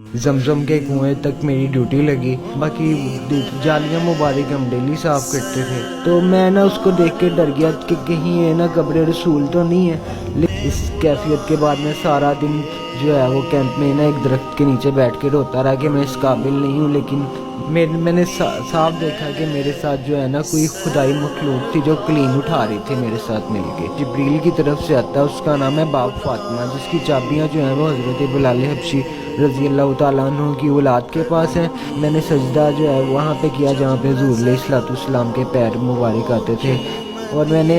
जमजम के कुएं तक मेरी ड्यूटी लगी। बाकी जालियां मुबारक हम डेली साफ करते थे। तो मैं ना उसको देख के डर गया कि कहीं ये ना कब्र रसूल तो नहीं है। लेकिन इस कैफियत के बाद मैं सारा दिन जो है वो कैंप में ना एक दरख्त के नीचे बैठ के रोता रहा कि मैं इस काबिल नहीं हूँ। लेकिन मैंने साफ देखा कि मेरे साथ जो है ना कोई खुदाई मखलूक थी जो क्लीन उठा रही थी मेरे साथ मिलके। जिब्रील की तरफ से आता है, उसका नाम है बाब फातिमा, जिसकी चाबियाँ जो हैं वो हज़रत बिलाल हबशी रज़ी अल्लाह ताला अन्हु की औलाद के पास हैं। मैंने सजदा जो है वहाँ पे किया जहाँ पे हुज़ूर अलैहिस्सलाम के पैर मुबारक आते थे। और मैंने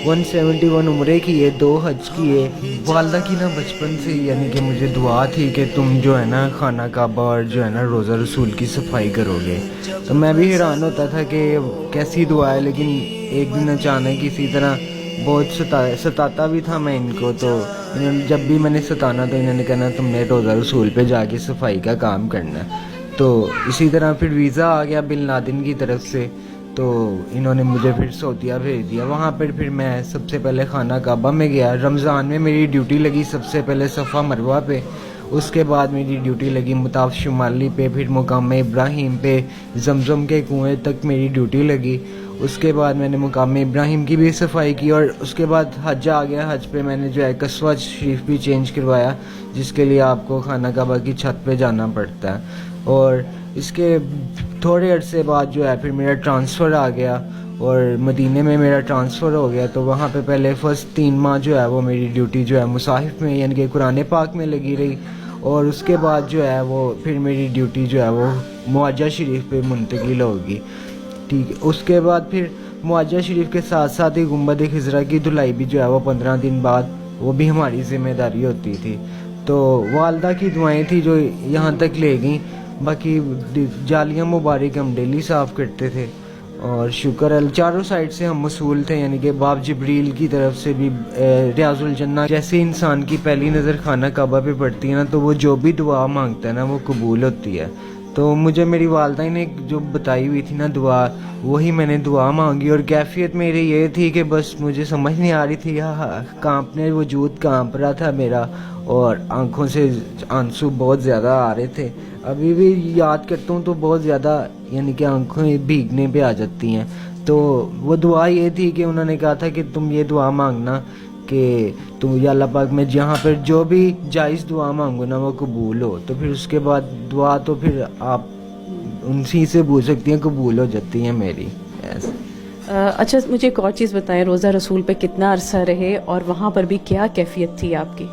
171 उम्रे किए, 2 हज किए। वालदा की ना बचपन से यानी कि मुझे दुआ थी कि तुम जो है ना खाना काबा और जो है ना रोज़ा रसूल की सफाई करोगे। तो मैं भी हैरान होता था कि कैसी दुआ है। लेकिन एक दिन अचानक किसी तरह बहुत सताता भी था मैं इनको। तो इन्होंने जब भी मैंने सताना तो इन्होंने कहना तुमने रोज़ा रसूल पे जाके सफाई का काम करना है। तो इसी तरह फिर वीज़ा आ गया बिन लादेन की तरफ से। तो इन्होंने मुझे फिर सऊदीया भेज दिया। वहाँ पर फिर मैं सबसे पहले खाना काबा में गया। रमज़ान में मेरी ड्यूटी लगी सबसे पहले सफ़ा मरवा पे, उसके बाद मेरी ड्यूटी लगी मुताफ शुमाली पे, फिर मुकाम इब्राहिम पे, जमजम के कुएं तक मेरी ड्यूटी लगी। उसके बाद मैंने मुकाम इब्राहिम की भी सफाई की। और उसके बाद हज आ गया। हज पे मैंने जो है कस्वा शरीफ भी चेंज करवाया, जिसके लिए आपको खाना काबा की छत पे जाना पड़ता है। और इसके थोड़े अरसे बाद जो है फिर मेरा ट्रांसफ़र आ गया और मदीने में मेरा ट्रांसफ़र हो गया। तो वहाँ पे पहले फ़र्स्ट 3 माह जो है वो मेरी ड्यूटी जो है मुसाहिफ में यानी कि कुरान पाक में लगी रही। और उसके बाद जो है वो फिर मेरी ड्यूटी जो है वो मुआजा शरीफ पे मुंतकिल होगी। ठीक है, उसके बाद फिर मुआजा शरीफ के साथ साथ ही गुंबद खिज़रा की धुलाई भी जो है वो 15 दिन बाद वो भी हमारी ज़िम्मेदारी होती थी। तो वालदा की दुआएं थी जो यहाँ तक ले गई। बाकी जालियां मुबारक हम डेली साफ़ करते थे। और शुक्र है चारों साइड से हम मसूल थे, यानी कि बाब जिब्रील की तरफ से भी रियाजुल जन्ना। जैसे इंसान की पहली नज़र खाना काबा पे पड़ती है ना, तो वो जो भी दुआ मांगता है ना वो कबूल होती है। तो मुझे मेरी वालदा ने जो बताई हुई थी ना दुआ, वही मैंने दुआ मांगी। और कैफियत मेरी ये थी कि बस मुझे समझ नहीं आ रही थी, कांपने वजूद कांप रहा था मेरा और आंखों से आंसू बहुत ज़्यादा आ रहे थे। अभी भी याद करता हूँ तो बहुत ज़्यादा यानी कि आंखें भीगने पे आ जाती हैं। तो वो दुआ ये थी कि उन्होंने कहा था कि तुम ये दुआ मांगना कि तुम या अल्लाह पाक में जहाँ पर जो भी जायज़ दुआ मांगो ना वो कबूल हो। तो फिर उसके बाद दुआ तो फिर आप उनसी से पूछ सकती हैं, कबूल हो जाती हैं मेरी। अच्छा, मुझे एक और चीज़ बताएं, रोज़ा रसूल पे कितना अरसा रहे और वहाँ पर भी क्या कैफियत थी आपकी?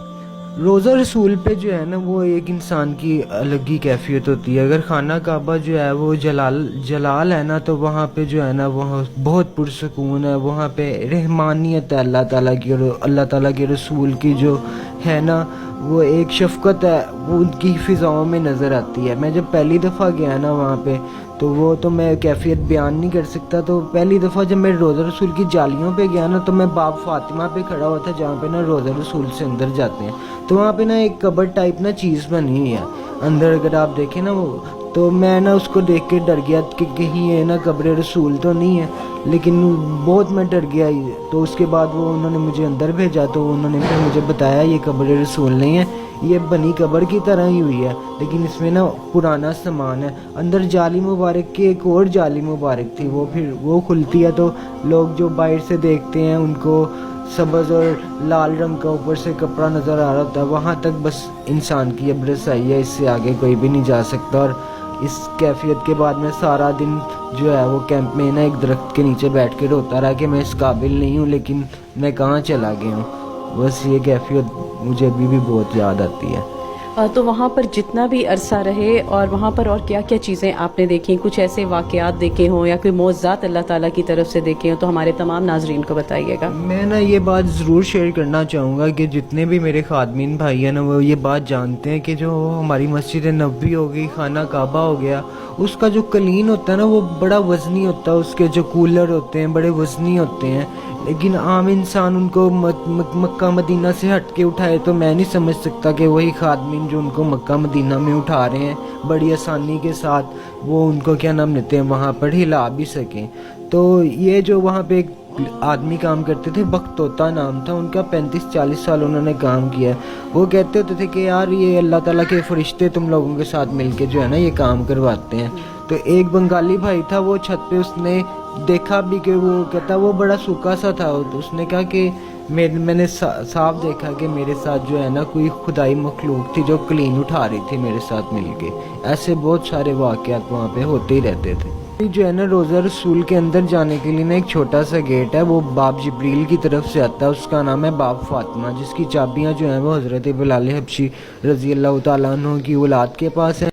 रोज़ा रसूल पे जो है ना वो एक इंसान की अलग ही कैफियत होती है। अगर खाना काबा जो है वो जलाल है ना, तो वहाँ पे जो है ना वहाँ बहुत पुरसकून है। वहाँ पे रहमानियत है अल्लाह ताला की, और अल्लाह ताला के रसूल की जो है ना वो एक शफ़क़त है वो उनकी फ़िज़ाओं में नज़र आती है। मैं जब पहली दफ़ा गया ना वहाँ पे, तो वो तो मैं कैफियत बयान नहीं कर सकता। तो पहली दफ़ा जब मैं रोज़ा रसूल की जालियों पे गया ना, तो मैं बाब फातिमा पे खड़ा हुआ था जहाँ पे ना रोज़ा रसूल से अंदर जाते हैं। तो वहाँ पे ना एक कबर टाइप ना चीज़ बनी हुई है अंदर, अगर आप देखें ना वो। तो मैं ना उसको देख के डर गया कि कहीं ये ना कब्र रसूल तो नहीं है। लेकिन बहुत मैं डर गया। तो उसके बाद वो उन्होंने मुझे अंदर भेजा। तो उन्होंने फिर मुझे बताया ये कब्र रसूल नहीं है, ये बनी कब्र की तरह ही हुई है, लेकिन इसमें ना पुराना सामान है। अंदर जाली मुबारक की एक और जाली मुबारक थी, वो फिर वो खुलती है तो लोग जो बाहर से देखते हैं उनको सब्ज़ और लाल रंग का ऊपर से कपड़ा नज़र आ रहा होता है। वहाँ तक बस इंसान की अब्रस आई है, इससे आगे कोई भी नहीं जा सकता। और इस कैफियत के बाद मैं सारा दिन जो है वो कैंप में ना एक दरख्त के नीचे बैठ के रोता रहा कि मैं इस काबिल नहीं हूँ, लेकिन मैं कहाँ चला गया हूँ। बस ये कैफियत मुझे अभी भी बहुत याद आती है। तो वहाँ पर जितना भी अरसा रहे और वहाँ पर और क्या क्या चीज़ें आपने देखी, कुछ ऐसे वाक़यात देखे हों या कोई मौज़ात अल्लाह ताला की तरफ से देखे हों, तो हमारे तमाम नाजरीन को बताइएगा। मैं ना ये बात ज़रूर शेयर करना चाहूँगा कि जितने भी मेरे खादमीन भाई हैं ना वो ये बात जानते हैं कि जो हमारी मस्जिद नबवी हो गई, खाना काबा हो गया, उसका जो कलीन होता है ना वो बड़ा वज़नी होता है। उसके जो कूलर होते हैं बड़े वज़नी होते हैं। लेकिन आम इंसान उनको मक्का मदीना से हट के उठाए तो मैं नहीं समझ सकता कि वही खादमीन जो उनको मक्का मदीना में उठा रहे हैं बड़ी आसानी के साथ, वो उनको क्या नाम लेते हैं वहाँ पर हिला भी सकें। तो ये जो वहाँ पे एक आदमी काम करते थे, बख्तोता नाम था उनका, 35-40 साल उन्होंने काम किया। वो कहते होते थे कि यार ये अल्लाह ताला के फरिश्ते तुम लोगों के साथ मिलके जो है ना ये काम करवाते हैं। तो एक बंगाली भाई था, वो छत पे उसने देखा भी कि वो कहता वो बड़ा सूखा सा था, तो उसने कहा कि मैंने साफ देखा कि मेरे साथ जो है ना कोई खुदाई मखलूक थी जो क्लीन उठा रही थी मेरे साथ मिलके। ऐसे बहुत सारे वाक़यात वहाँ पे होते ही रहते थे। जो है ना रोज़ा रसूल के अंदर जाने के लिए ना एक छोटा सा गेट है, वो बाब जिब्रील की तरफ से आता है, उसका नाम है बाब फातिमा, जिसकी चाबियाँ जो हैं वो हज़रत बिलाल हबशी रज़ी अल्लाह तआला अन्हु की औलाद के पास हैं।